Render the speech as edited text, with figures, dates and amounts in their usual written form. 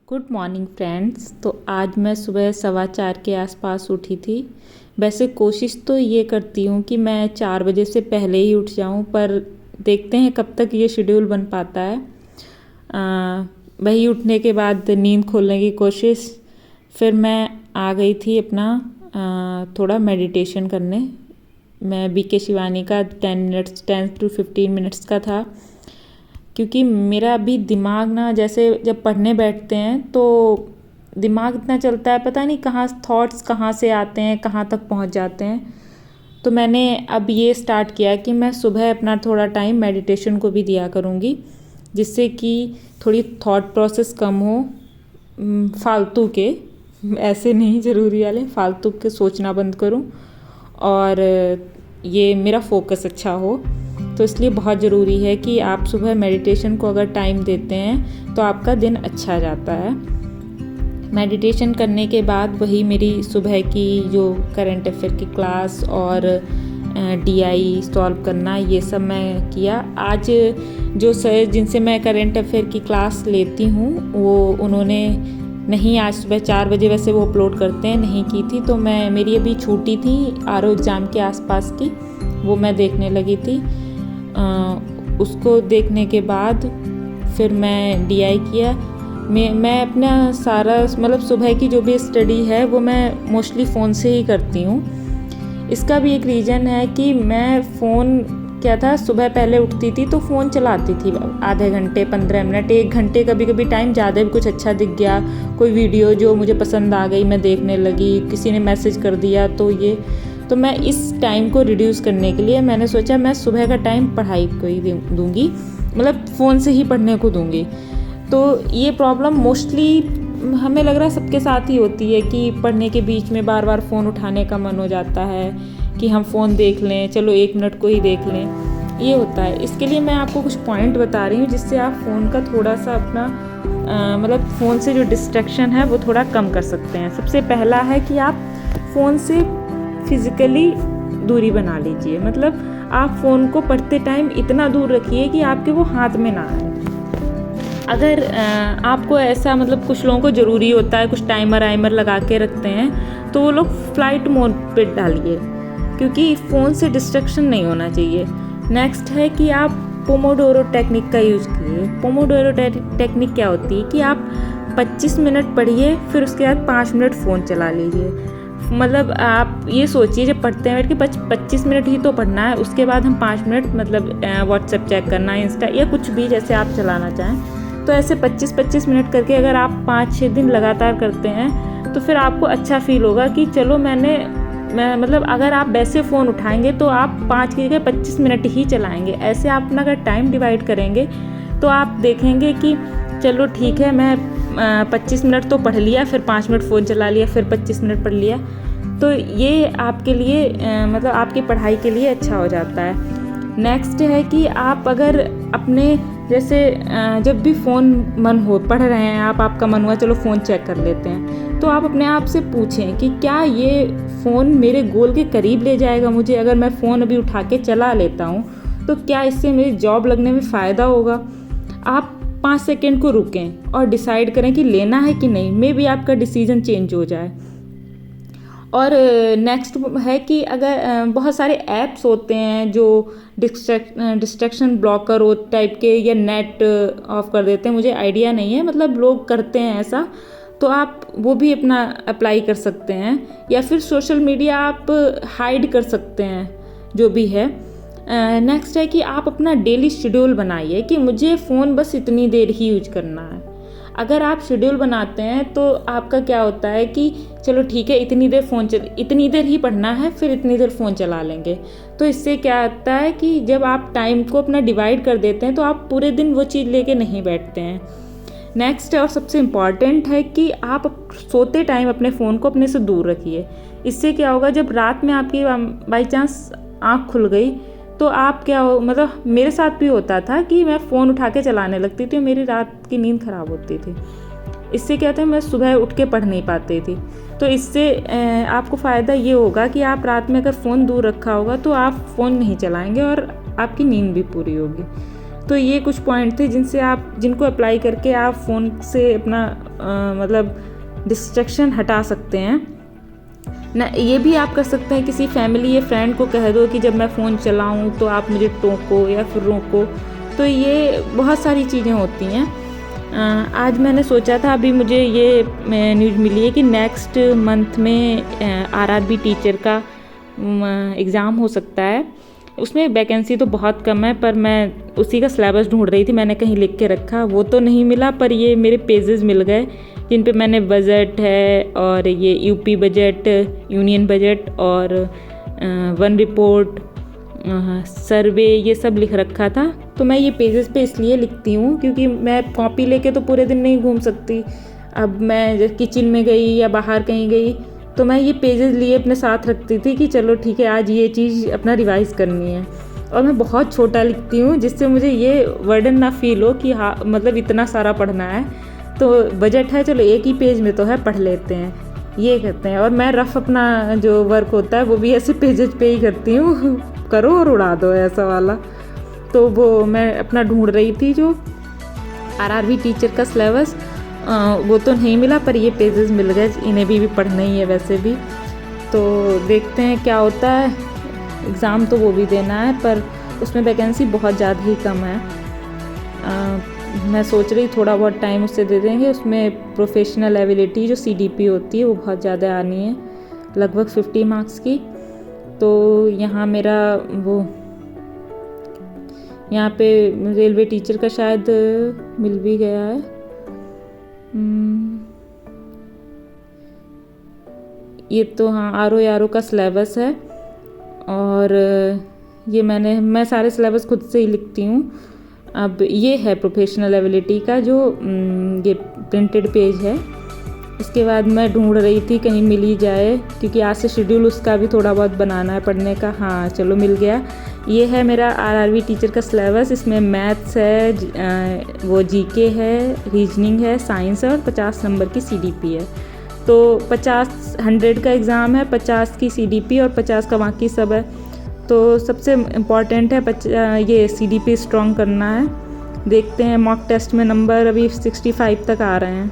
Good morning friends. तो आज मैं सुबह 4:15 के आसपास उठी थी। वैसे कोशिश तो ये करती हूँ कि मैं 4 बजे से पहले ही उठ जाऊँ, पर देखते हैं कब तक ये शेड्यूल बन पाता है। वही उठने के बाद नींद खोलने की कोशिश, फिर मैं आ गई थी अपना थोड़ा मेडिटेशन करने। मैं बीके शिवानी का 10 to 15 मिनट्स का था, क्योंकि मेरा अभी दिमाग ना, जैसे जब पढ़ने बैठते हैं तो दिमाग इतना चलता है, पता नहीं कहाँ थॉट्स कहाँ से आते हैं, कहाँ तक पहुँच जाते हैं। तो मैंने अब ये स्टार्ट किया कि मैं सुबह अपना थोड़ा टाइम मेडिटेशन को भी दिया करूँगी, जिससे कि थोड़ी थॉट प्रोसेस कम हो। फालतू के, ऐसे नहीं ज़रूरी वाले, फालतू के सोचना बंद करूँ और ये मेरा फोकस अच्छा हो। तो इसलिए बहुत ज़रूरी है कि आप सुबह मेडिटेशन को अगर टाइम देते हैं तो आपका दिन अच्छा जाता है। मेडिटेशन करने के बाद वही मेरी सुबह की जो करंट अफेयर की क्लास और DI सॉल्व करना, ये सब मैं किया। आज जो सर जिनसे मैं करंट अफेयर की क्लास लेती हूँ वो उन्होंने नहीं, आज सुबह 4 बजे वैसे वो अपलोड करते हैं, नहीं की थी। तो मेरी अभी छुट्टी थी RO एग्ज़ाम के आसपास की, वो मैं देखने लगी थी। उसको देखने के बाद फिर मैं DI किया। मैं अपना सारा मतलब सुबह की जो भी स्टडी है वो मैं मोस्टली फ़ोन से ही करती हूँ। इसका भी एक रीज़न है कि मैं फ़ोन क्या था, सुबह पहले उठती थी तो फ़ोन चलाती थी आधे घंटे, 15 मिनट, 1 घंटे, कभी कभी टाइम ज़्यादा भी, कुछ अच्छा दिख गया, कोई वीडियो जो मुझे पसंद आ गई मैं देखने लगी, किसी ने मैसेज कर दिया, तो मैं इस टाइम को रिड्यूस करने के लिए मैंने सोचा मैं सुबह का टाइम पढ़ाई को ही दूँगी, मतलब फ़ोन से ही पढ़ने को दूँगी। तो ये प्रॉब्लम मोस्टली हमें लग रहा है सबके साथ ही होती है कि पढ़ने के बीच में बार बार फ़ोन उठाने का मन हो जाता है कि हम फ़ोन देख लें, चलो 1 मिनट को ही देख लें, ये होता है। इसके लिए मैं आपको कुछ पॉइंट बता रही हूँ जिससे आप फ़ोन का थोड़ा सा अपना मतलब फ़ोन से जो डिस्ट्रैक्शन है वो थोड़ा कम कर सकते हैं। सबसे पहला है कि आप फ़ोन से फिज़िकली दूरी बना लीजिए, मतलब आप फ़ोन को पढ़ते टाइम इतना दूर रखिए कि आपके वो हाथ में ना आए। अगर आपको ऐसा, मतलब कुछ लोगों को ज़रूरी होता है, कुछ टाइमर लगा के रखते हैं, तो वो लोग फ्लाइट मोड पे डालिए, क्योंकि फ़ोन से डिस्ट्रैक्शन नहीं होना चाहिए। नेक्स्ट है कि आप पोमोडोरो टेक्निक का यूज़ कीजिए। पोमोडोरो टेक्निक क्या होती है कि आप 25 मिनट पढ़िए, फिर उसके बाद 5 मिनट फ़ोन चला लीजिए। मतलब आप ये सोचिए, जब पढ़ते हैं बैठ के 25 मिनट ही तो पढ़ना है, उसके बाद हम 5 मिनट मतलब व्हाट्सएप चेक करना, इंस्टा या कुछ भी जैसे आप चलाना चाहें। तो ऐसे 25-25 मिनट करके अगर आप 5-6 दिन लगातार करते हैं तो फिर आपको अच्छा फील होगा कि चलो मैं मतलब अगर आप वैसे फ़ोन उठाएंगे तो आप 5 की जगह 25 मिनट ही चलाएंगे। ऐसे आप अपना अगर टाइम डिवाइड करेंगे तो आप देखेंगे कि चलो ठीक है, मैं 25 मिनट तो पढ़ लिया, फिर 5 मिनट फ़ोन चला लिया, फिर 25 मिनट पढ़ लिया, तो ये आपके लिए मतलब आपकी पढ़ाई के लिए अच्छा हो जाता है। नेक्स्ट है कि आप अगर अपने जैसे जब भी फ़ोन मन हो, पढ़ रहे हैं आप, आपका मन हुआ चलो फ़ोन चेक कर लेते हैं, तो आप अपने आप से पूछें कि क्या ये फ़ोन मेरे गोल के करीब ले जाएगा मुझे? अगर मैं फ़ोन अभी उठा के चला लेता हूँ तो क्या इससे मेरी जॉब लगने में फ़ायदा होगा? आप 5 सेकेंड को रुकें और डिसाइड करें कि लेना है कि नहीं, मे बी आपका डिसीज़न चेंज हो जाए। और नेक्स्ट है कि अगर बहुत सारे ऐप्स होते हैं जो डिस्ट्रैक्शन ब्लॉकर हो टाइप के, या नेट ऑफ कर देते हैं, मुझे आइडिया नहीं है, मतलब लोग करते हैं ऐसा, तो आप वो भी अपना अप्लाई कर सकते हैं। या फिर सोशल मीडिया आप हाइड कर सकते हैं, जो भी है। नेक्स्ट है कि आप अपना डेली शेड्यूल बनाइए कि मुझे फ़ोन बस इतनी देर ही यूज करना है। अगर आप शेड्यूल बनाते हैं तो आपका क्या होता है कि चलो ठीक है, इतनी देर ही पढ़ना है, फिर इतनी देर फ़ोन चला लेंगे। तो इससे क्या होता है कि जब आप टाइम को अपना डिवाइड कर देते हैं तो आप पूरे दिन वो चीज़ लेके नहीं बैठते हैं। नेक्स्ट और सबसे इम्पॉर्टेंट है कि आप सोते टाइम अपने फ़ोन को अपने से दूर रखिए। इससे क्या होगा, जब रात में आपकी बाई चांस आँख खुल गई तो आप क्या हो, मतलब मेरे साथ भी होता था कि मैं फ़ोन उठा के चलाने लगती थी और मेरी रात की नींद ख़राब होती थी। इससे क्या था, मैं सुबह उठ के पढ़ नहीं पाती थी। तो इससे आपको फ़ायदा ये होगा कि आप रात में अगर फ़ोन दूर रखा होगा तो आप फ़ोन नहीं चलाएंगे और आपकी नींद भी पूरी होगी। तो ये कुछ पॉइंट थे जिनको अप्लाई करके आप फ़ोन से अपना मतलब डिस्ट्रैक्शन हटा सकते हैं ना। ये भी आप कर सकते हैं, किसी फैमिली या फ्रेंड को कह दो कि जब मैं फ़ोन चलाऊं तो आप मुझे टोको या फिर रोको। तो ये बहुत सारी चीज़ें होती हैं। आज मैंने सोचा था, अभी मुझे ये न्यूज़ मिली है कि नेक्स्ट मंथ में आरआरबी टीचर का एग्ज़ाम हो सकता है। उसमें वैकेंसी तो बहुत कम है, पर मैं उसी का सिलेबस ढूंढ रही थी। मैंने कहीं लिख के रखा, वो तो नहीं मिला, पर ये मेरे पेजेस मिल गए जिन पे मैंने बजट है और ये यूपी बजट, यूनियन बजट और वन रिपोर्ट, सर्वे, ये सब लिख रखा था। तो मैं ये पेजेस पे इसलिए लिखती हूँ क्योंकि मैं कॉपी लेके तो पूरे दिन नहीं घूम सकती। अब मैं किचन में गई या बाहर कहीं गई तो मैं ये पेजेस लिए अपने साथ रखती थी कि चलो ठीक है, आज ये चीज़ अपना रिवाइज़ करनी है। और मैं बहुत छोटा लिखती हूँ जिससे मुझे ये वर्डन ना फील हो कि हाँ मतलब इतना सारा पढ़ना है। तो बजट है, चलो एक ही पेज में तो है, पढ़ लेते हैं, ये करते हैं। और मैं रफ अपना जो वर्क होता है वो भी ऐसे पेजेस पे ही करती हूँ करो और उड़ा दो, ऐसा वाला। तो वो मैं अपना ढूंढ रही थी जो आरआरबी टीचर का सिलेबस, वो तो नहीं मिला, पर ये पेजेस मिल गए, इन्हें भी पढ़ना ही है वैसे भी। तो देखते हैं क्या होता है। एग्ज़ाम तो वो भी देना है, पर उसमें वैकेंसी बहुत ज़्यादा ही कम है। मैं सोच रही थोड़ा बहुत टाइम उससे दे देंगे। उसमें प्रोफेशनल एबिलिटी जो CDP होती है वो बहुत ज़्यादा आनी है, लगभग 50 मार्क्स की। तो यहाँ मेरा वो यहाँ पे रेलवे टीचर का शायद मिल भी गया है। ये तो हाँ RO का सिलेबस है। और ये मैं सारे सिलेबस खुद से ही लिखती हूँ। अब ये है प्रोफेशनल एबिलिटी का जो ये प्रिंटेड पेज है। इसके बाद मैं ढूंढ रही थी कहीं मिल ही जाए, क्योंकि आज से शेड्यूल उसका भी थोड़ा बहुत बनाना है पढ़ने का। हाँ चलो मिल गया। ये है मेरा आरआरबी टीचर का सिलेबस। इसमें मैथ्स है, वो जीके है, रीजनिंग है, साइंस है और 50 नंबर की CDP है। तो 100 का एग्ज़ाम है, 50 की CDP और 50 का बाकी सब है। तो सबसे इम्पॉर्टेंट है ये CDP स्ट्रॉन्ग करना है। देखते हैं, मॉक टेस्ट में नंबर अभी 65 तक आ रहे हैं।